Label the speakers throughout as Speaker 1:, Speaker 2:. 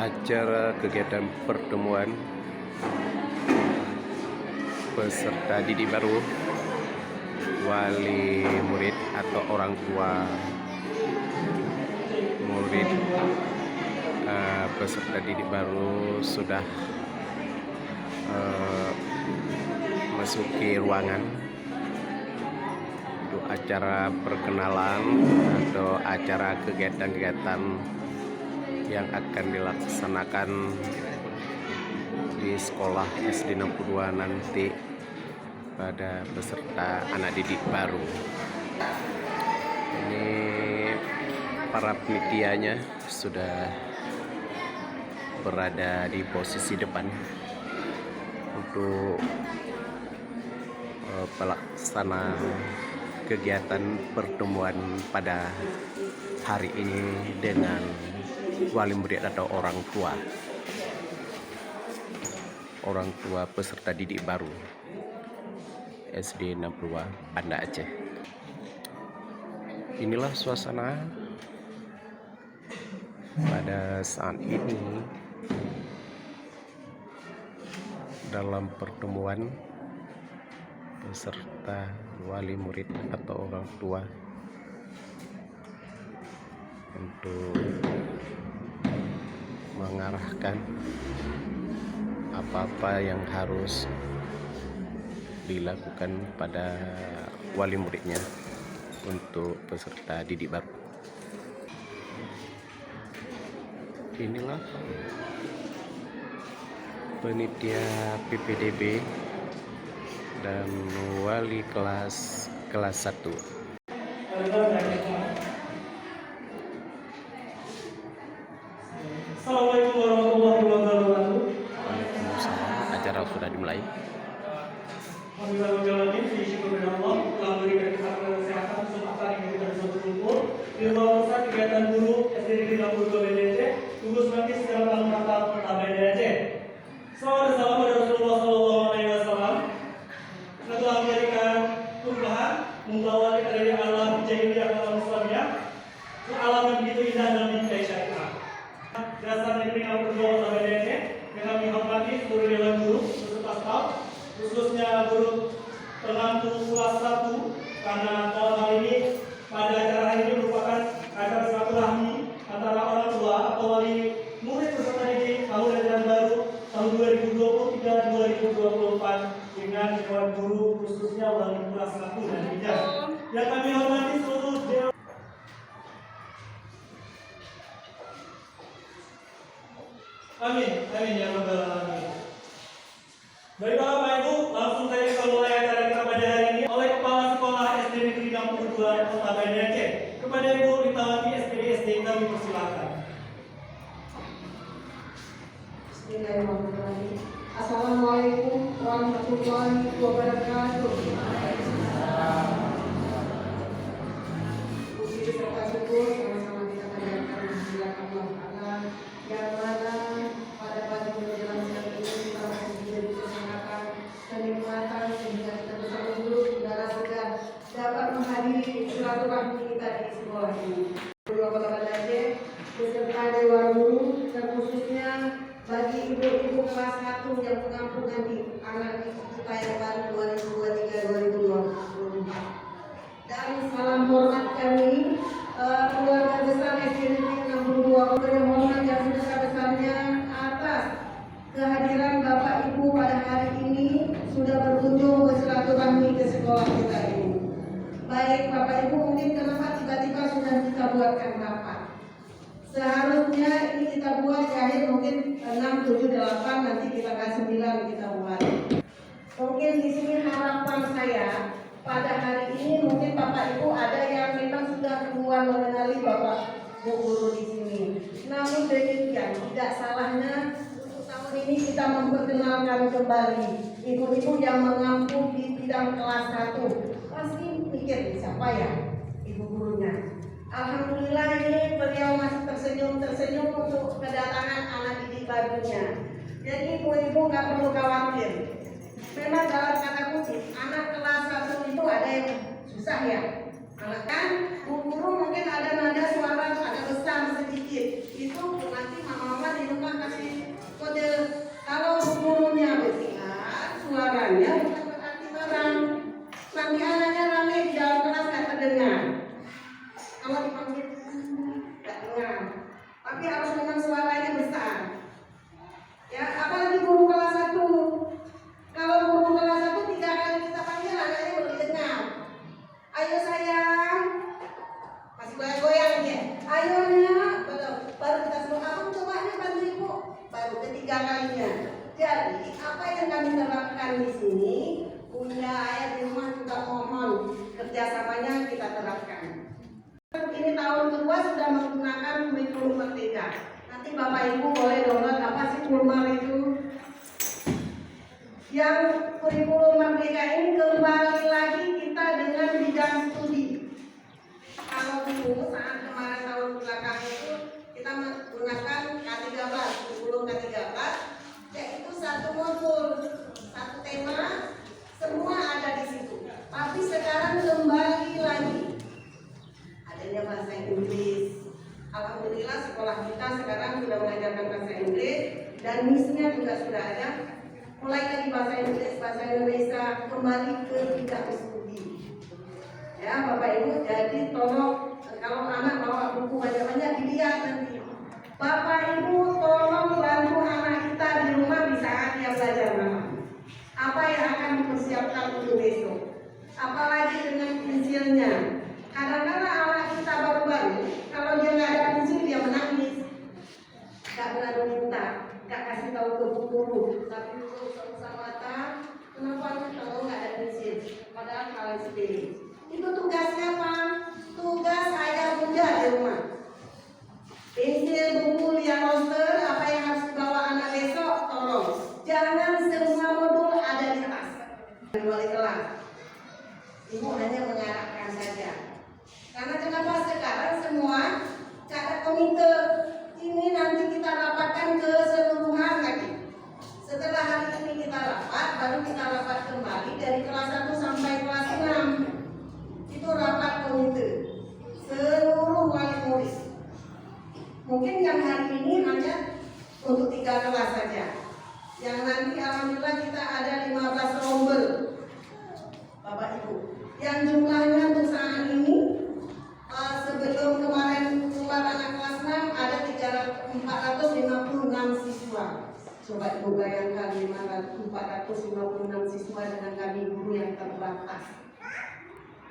Speaker 1: acara kegiatan pertemuan peserta didik baru, wali murid atau orang tua murid peserta didik baru sudah masuki ruangan untuk acara perkenalan atau acara kegiatan-kegiatan yang akan dilaksanakan di sekolah SD 62 nanti pada peserta anak didik baru. Ini para penitianya sudah berada di posisi depan untuk pelaksana kegiatan pertemuan pada hari ini dengan wali murid atau orang tua peserta didik baru SD 62 Banda Aceh. Inilah suasana pada saat ini dalam pertemuan peserta wali murid atau orang tua untuk mengarahkan apa-apa yang harus dilakukan pada wali muridnya untuk peserta didik baru. Inilah panitia PPDB dan wali kelas 1.
Speaker 2: Assalamualaikum warahmatullahi wabarakatuh.
Speaker 1: Waalaikumsalam. Acara sudah dimulai.
Speaker 2: Alhamdulillah, syukur kepada Allah telah memberikan kita kesehatan, kesempatan yang kita bisa berkumpul di ruang pusat kegiatan guru SD Negeri 62 BDC, gugus nanti secara tahun Natal Kota BDC. Salawat dan salam pada Rasulullah SAW. Kita telah memberikan perubahan, membawa kita dari alam jahiliyah ke alam Islamiyah, ke alam yang begitu indah dalam bingkai syariah. Dasar Negeri 62 Kota BDC yang kami hormati seluruh dewan guru beserta staf, khususnya guru penantu kelas 1, karena dalam hal ini pada acara hari ini merupakan acara silaturahmi antara orang tua atau wali murid peserta didik tahun ajaran baru tahun 2023-2024 dengan dewan guru khususnya wali kelas 1 dan 3 yang kami hormati seluruh dewan. Amin, amin ya rabbal alamin. Baiklah Bapak Ibu, langsung saja kita mulai acara kita pada hari ini oleh Kepala Sekolah SD Negeri 62 Kota Banda Aceh. Kepada Ibu Ritawati SPD kami persilakan.
Speaker 3: Bismillahirrahmanirrahim. Assalamualaikum warahmatullahi wabarakatuh. Puji beserta syukur sama-sama kita panjatkan kehadirat Allah Ta'ala yang mana pada pagi menjelang siang ini kita masih diberi kesehatan, kenikmatan sehingga kita bisa duduk udara segar dapat menghadiri silaturahmi kita di sekolah ini. Kedua Kota Banda Aceh beserta dewan guru dan khususnya bagi ibu-ibu kelas 1 yang mengampung nanti anak kita yang baru 2023-2024. Dan salam hormat kami keluarga besar SD Negeri 62 yang hormat yang sebesar-besarnya atas kehadiran Bapak Ibu pada hari ini sudah berkunjung bersilaturahmi ke sekolah kita ini. Baik Bapak Ibu, mungkin kenapa tiba-tiba sudah kita buatkan rapat? Seharusnya ini kita buat di akhir mungkin 6, 7, 8, nanti kita kasih 9 kita buat. Mungkin di sini harapan saya pada hari ini mungkin Bapak Ibu ada yang memang sudah duluan mengenali Bapak Bu Guru di sini. Namun demikian tidak salahnya untuk tahun ini kita memperkenalkan kembali ibu-ibu yang mengampu di bidang kelas 1. Pasti mikir siapa ya ibu gurunya. Alhamdulillah ini beliau masih tersenyum untuk kedatangan anak didik barunya. Jadi ibu-ibu nggak perlu khawatir. Memang dalam kata kutip anak kelas 1 itu ada yang susah ya. Karena kan Bu Guru mungkin ada nada suara agak besar sedikit. Itu nanti mama-mama di rumah tapi harus memang suaranya besar. Ya, apalagi guru kelas 1. Kalau guru kelas 1 3 kali kita panggil anaknya belum dengar. Ayo sayang, masih goyang-goyang ya. Ayo nak, betul. Baru kita suruh abang coba nih bantu ibu. Baru ketiga kalinya. Jadi apa yang kami terapkan di sini, Bunda Ayah di rumah juga mohon kerjasamanya kita terapkan. Ini tahun kedua sudah menggunakan kurikulum merdeka. Nanti Bapak Ibu boleh download apa sih Kulmar itu. Yang kurikulum merdeka ini kembali lagi kita dengan bidang studi. Kalau dulu saat kemarin tahun belakang itu kita menggunakan K13, kurikulum K13, yaitu satu modul, satu tema, semua ada di situ. Tapi sekarang kembali lagi adanya bahasa Inggris. Alhamdulillah sekolah kita sekarang sudah mengajarkan bahasa Inggris dan misinya juga sudah ada. Mulai dari bahasa Inggris, bahasa Indonesia, kembali ke bidang studi. Ya Bapak Ibu, jadi tolong kalau anak bawa buku banyak-banyak dilihat nanti. Bapak Ibu tolong bantu anak kita di rumah di saat dia belajar malam. Apa yang akan dipersiapkan untuk besok? Apalagi dengan pensilnya. Kadang-kadang anak kita baru-baru, kalau dia nggak ada pensil dia menangis, nggak berani minta, nggak kasih tahu ke guru, tapi guru usah mata, kenapa kalau nggak ada pensil? Padahal hal sepele. Itu tugasnya apa? Tugas ayah bunda di rumah. Pensil, buku, liang roster, apa yang harus dibawa anak besok, tolong. Jangan semua modul ada di tas. Di wali kelas. Ibu hanya mengarahkan saja. Karena kenapa sekarang semua ada komite ini nanti kita rapatkan keseluruhan lagi. Setelah hari ini kita rapat, baru kita rapat kembali dari kelas 1 sampai kelas 6. Itu rapat komite seluruh wali murid. Mungkin yang hari ini hanya untuk 3 kelas saja. Yang nanti alhamdulillah kita ada 15 rombel Bapak Ibu. Yang jumlahnya untuk saat ini sebelum kemarin keluar anak kelas 6 ada 456 siswa. Coba Ibu bayangkan 456 siswa dengan kami guru yang terbatas.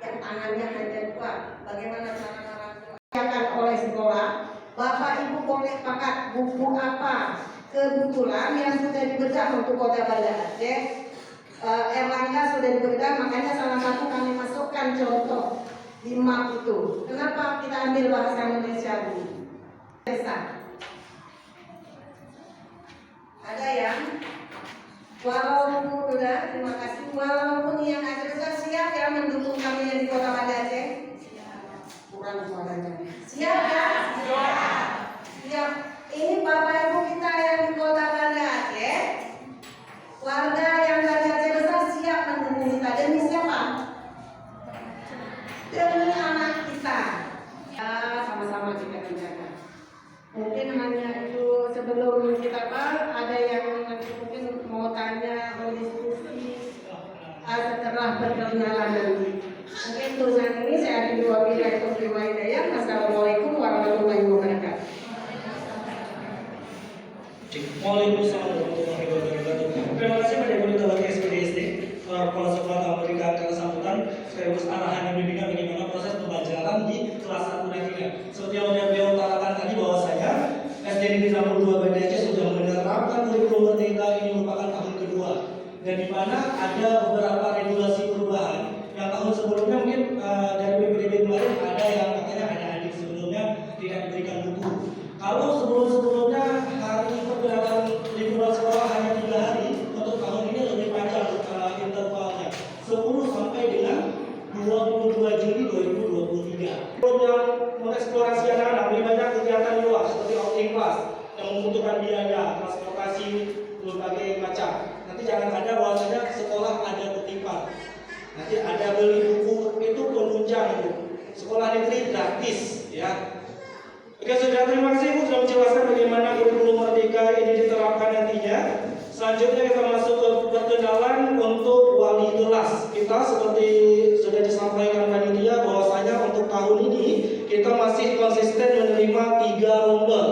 Speaker 3: Yang tangannya hanya 2. Bagaimana cara orang tua oleh sekolah? Bapak Ibu boleh pakai buku apa? Kebetulan yang sudah dibedah untuk Kota Banda Aceh, Erlangga sudah dibedah, makanya salah satu kami masukkan contoh di map itu. Kenapa kita ambil bahasa Indonesia dulu? Ada yang walaupun terima kasih, walaupun yang ada siap ya mendukung kami yang di Kota Banda Aceh. Kurang suaranya. Siap ya? Siap. Ini Bapak Ibu kita yang di Kota Banda Aceh, warga yang dari Aceh besar siap mendukung kita. Demi siapa? Demi anak kita. Ya, sama-sama kita menjaga. Mungkin hanya itu sebelum kita ada yang mungkin mau tanya, mau diskusi setelah perkenalan nanti. Mungkin tulisan ini saya akhiri wabillahi. Assalamualaikum warahmatullahi wabarakatuh.
Speaker 2: Waalaikumsalam warahmatullahi wabarakatuh. Terima kasih pada Ibu Ketua SPDSD, Kepala Sekolah memberikan kesambutan sekaligus arahan dan bimbingan bagaimana proses pembelajaran di kelas 1 dan 3. Seperti yang sudah beliau utarakan tadi bahwasanya SD Negeri Nomor 2 Banda Aceh sudah menerapkan kurikulum merdeka ini merupakan tahun kedua, dan di mana ada beberapa regulasi perubahan yang tahun sebelumnya mungkin dari PPDB kemarin ada yang katanya adik-adik sebelumnya tidak diberikan buku. Kalau sebelum-sebelumnya hari pergerakan liburan sekolah hanya 3 hari, untuk tahun ini lebih panjang intervalnya 10 sampai dengan 22 Juli 2023. Yang mengeksplorasi anak-anak lebih banyak kegiatan di luar seperti outing class yang membutuhkan biaya, transportasi berbagai macam. Nanti jangan ada bahwasanya sekolah ada kutipan. Nanti ada beli buku itu penunjang Bu. Sekolah negeri gratis ya. Oke, sudah terima kasih Ibu sudah menjelaskan bagaimana kurikulum merdeka ini diterapkan nantinya. Selanjutnya kita masuk ke perkenalan untuk wali kelas. Kita seperti sudah disampaikan panitia bahwasanya untuk tahun ini kita masih konsisten menerima 3 rombel.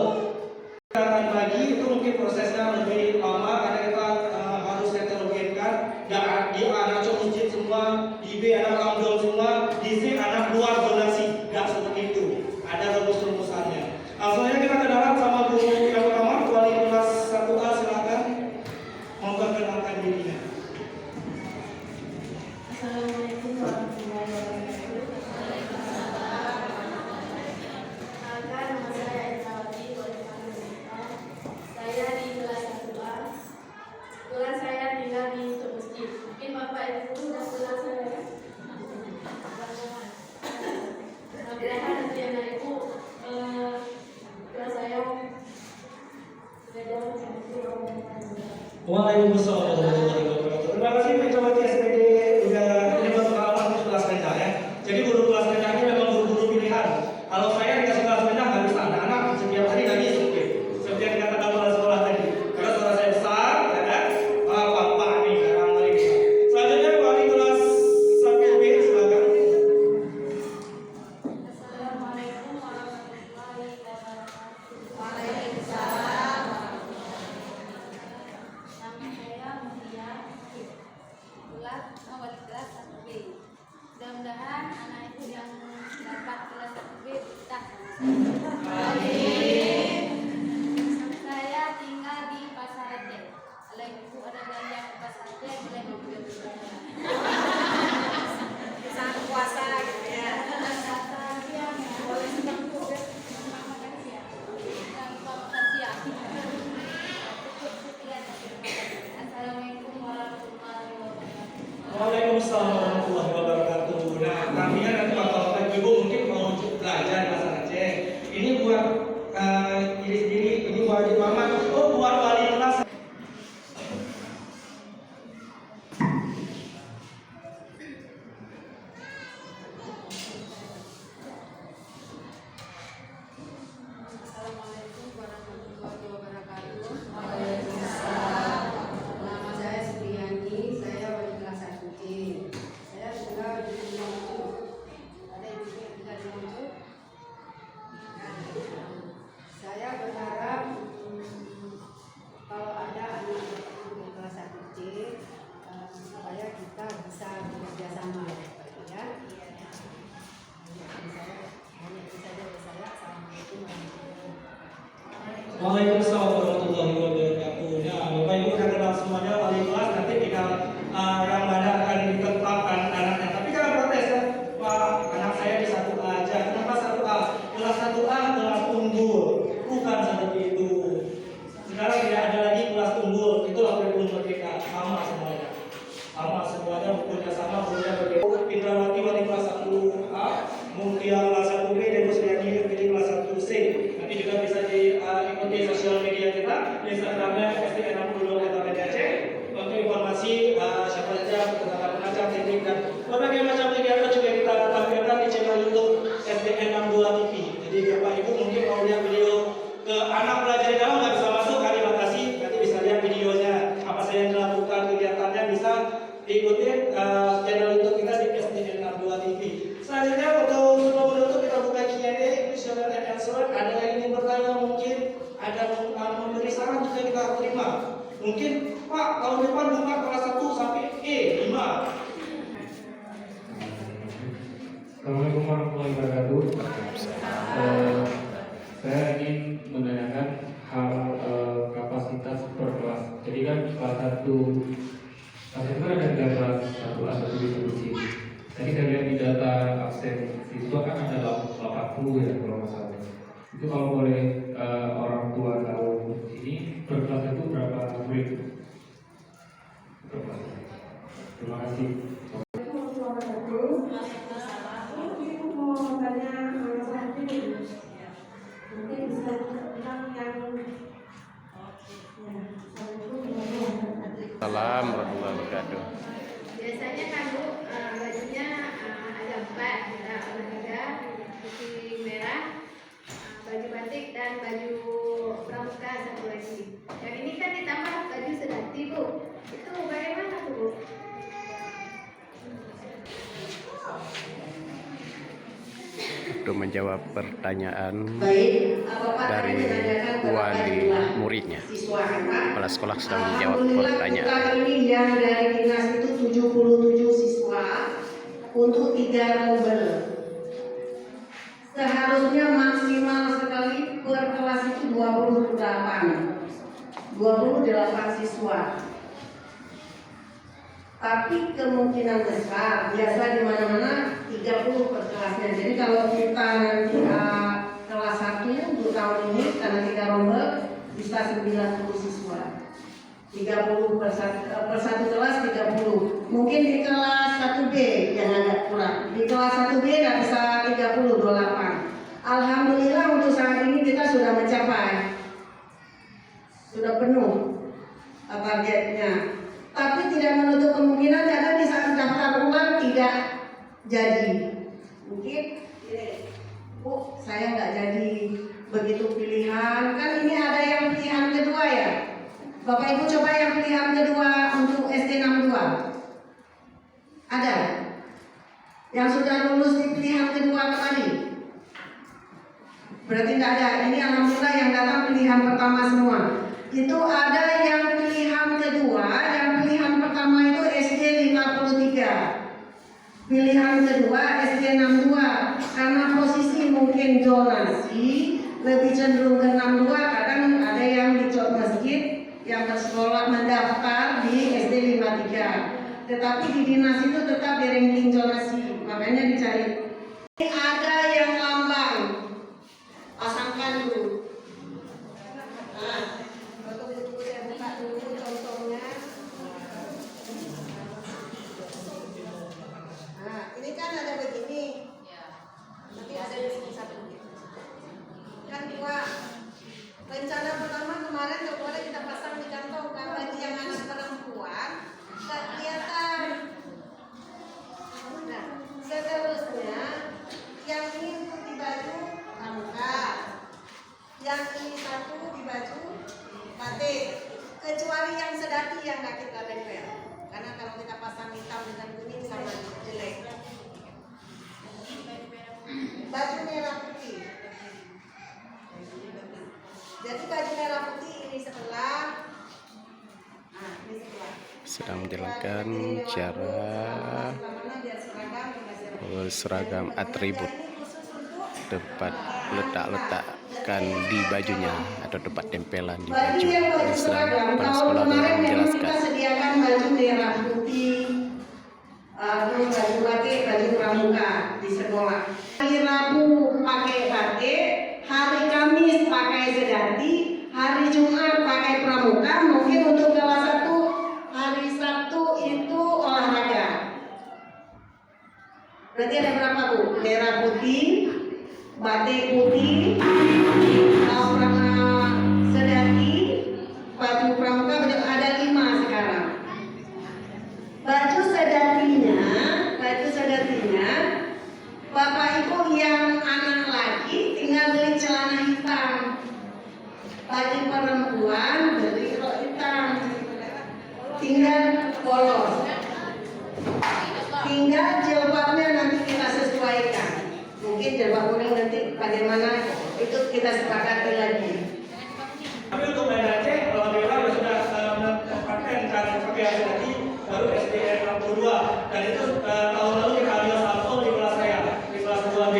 Speaker 2: Waalaikumsalam warahmatullahi wabarakatuh. Terima kasih Mejawati SPD juga ini buat pengalaman untuk kelas rendah ya. Jadi guru kelas rendah ini memang guru-guru pilihan. Kalau saya dikasih kelas rendah nggak bisa, anak-anak setiap hari nggak bisa. Seperti yang dikatakan kepala sekolah tadi. Karena suara saya besar, ya kan? Bapak nih orang paling besar. Selanjutnya wali kelas 1B silakan.
Speaker 4: Assalamualaikum warahmatullahi wabarakatuh.
Speaker 3: Waalaikumsalam.
Speaker 4: Nama saya Mutia, wali kelas 1B. Mudah-mudahan anak ibu yang dapat kelas 1B betah. Saya tinggal di Pasar Aceh. Kalau ibu ada belanja ke Pasar Aceh, boleh mobil
Speaker 3: Saat puasa gitu ya.
Speaker 4: Assalamualaikum warahmatullahi wabarakatuh.
Speaker 2: Waalaikumsalam warahmatullahi wabarakatuh. Nah, kami nanti bapak ibu mungkin mau belajar bahasa Aceh. Ini buat diri sendiri, ini buat di mama, buat wali kelas.
Speaker 4: Assalamualaikum warahmatullahi wabarakatuh.
Speaker 3: Nama saya Supriyani, saya wali kelas 1C. Saya tinggal di Lombok.
Speaker 4: Ada ibu yang tinggal di Lombok.
Speaker 3: Saya berharap kalau ada anak di kelas 1C supaya kita bisa bekerja sama ya. Hanya itu saja dari saya. Assalamualaikum warahmatullahi wabarakatuh.
Speaker 2: Waalaikumsalam warahmatullahi wabarakatuh. Nah, Bapak Ibu udah kenal semuanya wali kelas, nanti tinggal yang mana akan ditetapkan anaknya. Tapi jangan protes ya, Pak, anak saya di 1A aja. Kenapa 1A? Kelas 1A kelas unggul, bukan seperti itu. Sekarang tidak ada lagi kelas unggul, itulah kurikulum merdeka, sama semuanya. Sama semuanya, bukunya sama, bukunya berbeda. Fitrawati wali kelas 1A, Mutia kelas 1B, Debu Suryani pilih kelas 1C. Nanti juga bisa diikuti sosial media kita, di Instagramnya SDN62 Kota Banda Aceh. Untuk informasi siapa saja tentang pengajar, teknik dan berbagai macam kegiatan juga kita tampilkan di channel YouTube SDN62 TV. Jadi Bapak Ibu mungkin mau lihat video ke anak belajar di dalam nggak bisa masuk, kami batasi, nanti bisa lihat videonya apa saja yang dilakukan kegiatannya, bisa diikuti channel YouTube kita di SDN62 TV. Selanjutnya untuk sebelum menutup kita buka Q&A, question and answer. Ada yang ingin bertanya mungkin, ada memberi saran juga kita terima. Mungkin Pak tahun depan buka kelas 1 sampai E5.
Speaker 5: Assalamualaikum warahmatullahi wabarakatuh. Saya ingin menanyakan hal kapasitas per kelas. Jadi kan kelas 1 itu ada 3 kelas, 1A, 1B, 1C. Tadi saya lihat di data absen siswa kan ada 80 ya kalau nggak salah. Itu kalau boleh orang tua tahu ini per kelas itu berapa murid? Per kelas. Terima kasih.
Speaker 1: Salam warahmatullahi wabarakatuh.
Speaker 4: Biasanya kan Bu, bajunya ada 4, ada olahraga, putih merah, baju batik dan baju pramuka satu lagi. Yang ini kan ditambah baju sedati Bu. Itu bagaimana tuh Bu?
Speaker 1: Untuk menjawab pertanyaan
Speaker 3: Baik, Bapak
Speaker 1: dari
Speaker 3: menanyakan kepada
Speaker 1: wali
Speaker 3: jumlah
Speaker 1: muridnya,
Speaker 3: siswa Pak.
Speaker 1: kepala sekolah sedang menjawab
Speaker 3: Alhamdulillah
Speaker 1: pertanyaan.
Speaker 3: untuk kali ini yang dari dinas itu 77 siswa untuk 3 rombel. Seharusnya maksimal sekali per kelas itu 28 siswa. Tapi kemungkinan besar biasa di mana-mana 30 per kelasnya. Jadi kalau kita nanti kelas 1 untuk tahun ini karena 3 rombel bisa 90 siswa. 30 per satu kelas 30. Mungkin di kelas 1B yang agak kurang. Di kelas 1B nggak bisa 28. Alhamdulillah untuk saat ini kita sudah mencapai. Sudah penuh. targetnya. Tapi tidak menutup kemungkinan kadang di saat daftar ulang tidak jadi. Mungkin Bu, saya nggak jadi begitu pilihan. Kan ini ada yang pilihan kedua ya. Bapak Ibu coba yang pilihan kedua untuk SD 62. Ada? Yang sudah lulus di pilihan kedua kemarin? Berarti tidak ada. Ini alhamdulillah yang datang pilihan pertama semua. Itu ada yang pilihan kedua, yang pilihan pertama itu SD 53. Pilihan kedua SD 62. Karena posisi mungkin zonasi lebih cenderung ke 62, kadang ada yang di Jog Masjid yang bersekolah mendaftar di SD 53. Tetapi di dinas itu tetap di ranking zonasi, makanya dicari. Ini ada yang lambang, pasangkan dulu. Nah, betul-betul saya buka dulu contohnya. Nah, ini kan ada begini. Nanti ada di sini satu. Kan dua. Rencana pertama kemarin nggak boleh kita pasang di kantong karena bagi yang anak perempuan nggak kelihatan. Nah, seterusnya yang ini untuk di baju pramuka, yang ini satu di baju batik, kecuali yang sedati yang nggak kita tempel, karena kalau kita pasang hitam dengan kuning sama jelek. Baju merah putih. Jadi baju merah putih ini sebelah. Nah, ini sebelah.
Speaker 1: Sedang menjalankan cara seragam atribut tempat letakkan di bajunya atau tempat tempelan di baju. Ini sedang kepala sekolah menjelaskan.
Speaker 3: Kita sediakan baju merah putih, terus baju batik, baju pramuka di sekolah. Hari Rabu pakai batik, hari Kamis pakai sedati, hari Jumat pakai pramuka. Mungkin untuk kelas 1, hari Sabtu itu olahraga. Berarti ada berapa Bu? Merah putih, batik putih, sedati, baju pramuka, ada 5 sekarang. Baju sedatinya, Bapak Ibu yang anak laki tinggal beli celana hitam. Bagi perempuan beli rok hitam. Tinggal polos. Tinggal jilbabnya nanti kita sesuaikan. Mungkin jilbab kuning nanti bagaimana itu kita sepakati lagi.
Speaker 2: Tapi untuk Banda Aceh, alhamdulillah sudah mendapatkan cara pakai tadi baru SDN 62 dan itu tahun lalu kita ambil sampel di kelas saya di kelas 2B.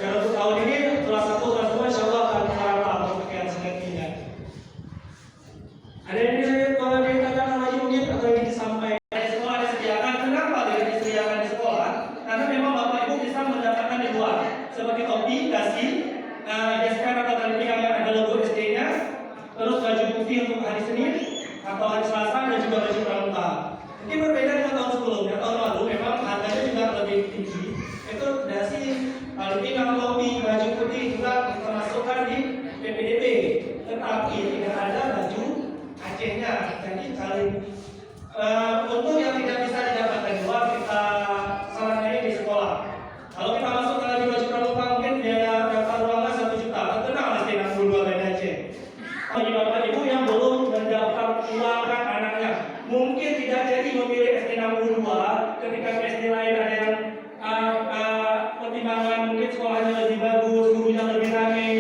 Speaker 2: Dan untuk tahun ini kelas 1 kelas 2 insya Allah akan merata untuk pakaian sedatinya. Ada yang bisa kalau ditanyakan lagi mungkin atau yang disampaikan di sekolah disediakan. Kenapa tidak disediakan di sekolah? Karena memang Bapak Ibu bisa mendapatkan di luar seperti topi, dasi, gesper atau tali yang ada logo SD-nya. Terus baju putih untuk hari Senin atau hari Selasa dan juga baju pramuka. Mungkin berbeda dengan tahun sebelumnya. Tahun lalu memang harganya juga lebih tinggi. Itu dasi, lalu pinang, topi, baju putih juga termasukkan di PPDB. Tetapi tidak ada baju Acehnya. Jadi untuk yang tidak bisa didapatkan di luar kita sarankan di sekolah. Kalau kita masukkan lagi baju pramuka mungkin biaya daftar ulangnya 1 juta. Tenang SD 62 Banda Aceh. Bagi Bapak Ibu yang belum mendaftar ulangkan anaknya, mungkin tidak jadi memilih SD 62 ketika SD lain ada yang pertimbangan mungkin sekolahnya lebih bagus, gurunya lebih ramai,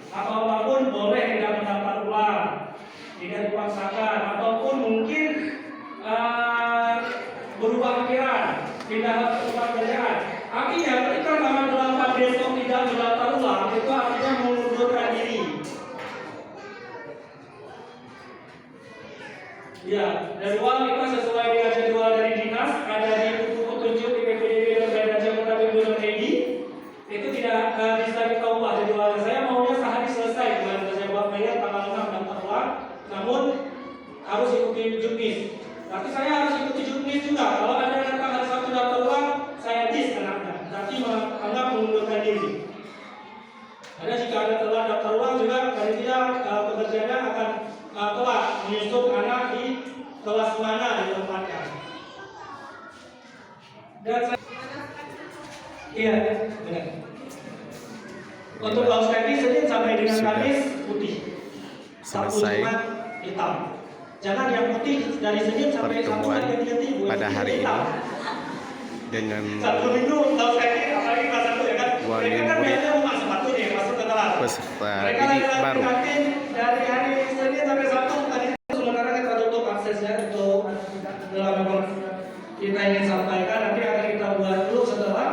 Speaker 2: atau apapun boleh tidak mendaftar ulang, tidak dipaksakan, ataupun mungkin berubah pikiran, pindah ke tempat kerjaan. Artinya ketika tanggal 8 besok tidak mendaftar ulang, itu artinya mengundurkan diri. Ya, dari uang kita sesuai dengan jadwal dari dinas, ada di buku petunjuk di PPDB dan Banda Aceh Kota BIMB.id. Itu tidak bisa kita ubah jadwalnya. Saya maunya sehari selesai, kemarin saya buat bayar tanggal 6 daftar ulang, namun harus ikuti juknis. Tapi saya harus ikuti juknis juga. Kalau ada yang tanggal 1 daftar ulang, saya dis anaknya. Nanti menganggap mengundurkan diri. Ada jika ada telah daftar ulang juga, panitia pekerjaannya akan telah menyusun anak di kelas mana ditempatkan. Dan iya, benar. Untuk kaos kaki Senin sampai dengan
Speaker 1: Sudah
Speaker 2: Kamis putih. Sabtu
Speaker 1: selesai
Speaker 2: Jumat hitam. Jangan yang putih dari Senin sampai Sabtu
Speaker 1: pertemuan
Speaker 2: ganti-ganti.
Speaker 1: pada hari ini dengan
Speaker 2: Sabtu Minggu kaos kaki apalagi kelas 1 ya kan.
Speaker 1: wali
Speaker 2: Mereka kan
Speaker 1: murid
Speaker 2: biasanya mau masuk sepatu nih, masuk ke kelas.
Speaker 1: peserta
Speaker 2: Mereka
Speaker 1: didik
Speaker 2: lagi
Speaker 1: baru.
Speaker 2: kantin dari hari Senin sampai Sabtu tadi sementara kita tutup aksesnya untuk dalam kita ingin sampaikan nanti akan kita buat dulu setelah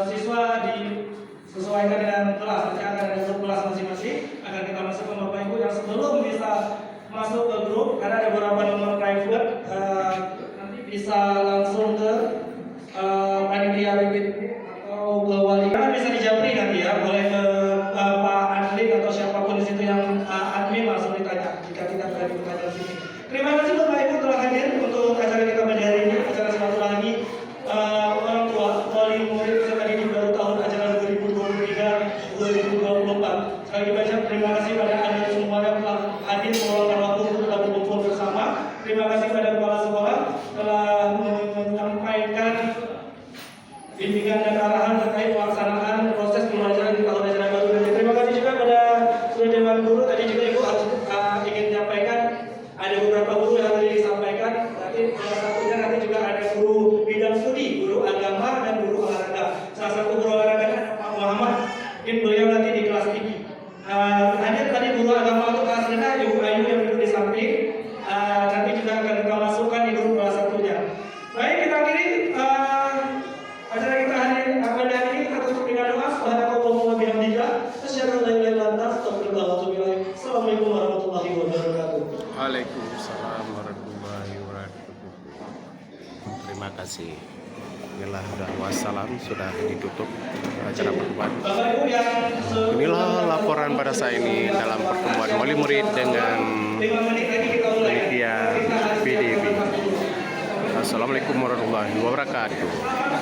Speaker 2: siswa disesuaikan dengan kelas. Nanti akan ada grup kelas masing-masing akan kita masukkan Bapak Ibu yang sebelum bisa masuk ke grup karena ada beberapa nomor private nanti bisa langsung ke panitia BPT atau ke wali karena bisa dijapri nanti ya boleh ke Pak admin atau siapapun di situ yang admin langsung ditanya jika tidak berani bertanya di sini. Terima kasih Bapak Ibu telah hadir untuk acara kita pada hari ini, acara silaturahmi orang tua wali murid peserta didik baru tahun ajaran 2023-2024. Sekali lagi banyak terima kasih pada Anda semua yang telah hadir meluangkan waktu untuk kita berkumpul bersama. Terima kasih pada kepala sekolah telah menyampaikan bimbingan dan arahan terkait pelaksanaan proses pembelajaran di tahun ajaran baru nanti. Terima kasih juga pada seluruh dewan guru. Tadi juga Ibu harus ingin menyampaikan ada beberapa guru yang tadi disampaikan. Nanti salah satunya nanti juga ada guru bidang studi, guru agama dan guru olahraga. Salah satu guru olahraga ada Pak Muhammad. Mungkin beliau nanti di kelas tinggi. Hadir tadi guru agama untuk kelas rendah Ibu Ayu yang duduk di samping. Nanti juga akan kita masukkan di grup kelas satunya. Baik, kita akhiri acara kita pada hari ini kita tutup dengan doa. Subhanakallahumma wa bihamdika asyhadu an la ilaha illa anta astaghfiruka wa atubu ilaik. Assalamualaikum warahmatullahi wabarakatuh.
Speaker 1: Waalaikumsalam warahmatullahi wabarakatuh. Terima kasih. Inilah dan wassalam sudah ditutup acara pertemuan.
Speaker 2: Bapak Ibu yang
Speaker 1: Inilah laporan pada saya ini dalam pertemuan wali murid dengan
Speaker 2: 5 menit lagi kita mulai.
Speaker 1: panitia PDB. Assalamualaikum warahmatullahi wabarakatuh.